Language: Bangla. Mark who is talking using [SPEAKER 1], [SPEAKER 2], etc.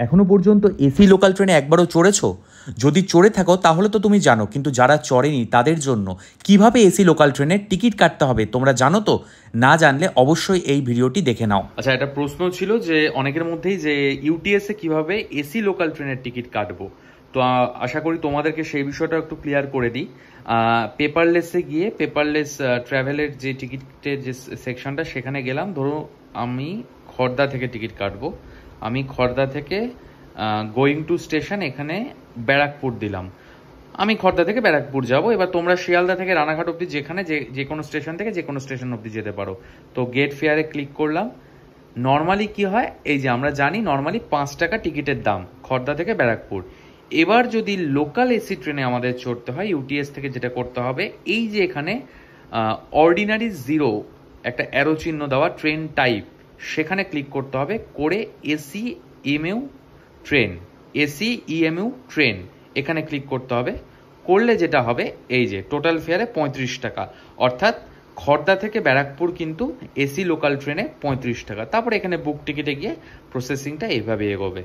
[SPEAKER 1] এখনো পর্যন্ত এসি লোকাল ট্রেনে একবারও চড়েছো? যদি চড়ে থাকো তাহলে তো তুমি জানো, কিন্তু যারা চড়েনি তাদের জন্য কিভাবে এসি লোকাল ট্রেনের টিকিট কাটতে হবে তোমরা জানো তো? না জানলে অবশ্যই এই ভিডিওটি দেখে নাও।
[SPEAKER 2] আচ্ছা, একটা প্রশ্ন ছিল যে অনেকের মধ্যেই যে ইউটিএসে কিভাবে এসি লোকাল ট্রেনের টিকিট কাটবো। তো আশা করি তোমাদেরকে সেই বিষয়টা একটু ক্লিয়ার করে দিই। পেপারলেসে গিয়ে পেপারলেস ট্রাভেলের যে টিকিটের যে সেকশনটা সেখানে গেলাম। ধরো আমি খড়দা থেকে টিকিট কাটবো। আমি খড়দা থেকে গোয়িং টু স্টেশন এখানে ব্যারাকপুর দিলাম। আমি খড়দা থেকে ব্যারাকপুর যাব। এবার তোমরা শিয়ালদা থেকে রানাঘাট অব্দি যেখানে যে কোনো স্টেশন থেকে যে কোনো স্টেশন অব্দি যেতে পারো। তো গেট ফেয়ারে ক্লিক করলাম। নর্মালি কি হয়, এই যে আমরা জানি নর্মালি 5 টাকা টিকিটের দাম খড়দা থেকে ব্যারাকপুর। এবার যদি লোকাল এসি ট্রেনে আমাদের চড়তে হয় ইউটিএস থেকে, যেটা করতে হবে এই যে এখানে অর্ডিনারি জিরো একটা অ্যারো চিহ্ন দেওয়া ট্রেন টাইপ, সেখানে ক্লিক করতে হবে। করে AC EMU train, AC EMU train এখানে ক্লিক করতে হবে। করলে যেটা হবে এই যে টোটাল ফেয়ারে 35 টাকা, অর্থাৎ খড়দা থেকে ব্যারাকপুর কিন্তু এসি লোকাল ট্রেনে 35 টাকা। তারপর এখানে বুক টিকিটে গিয়ে প্রসেসিংটা এইভাবে এগোবে।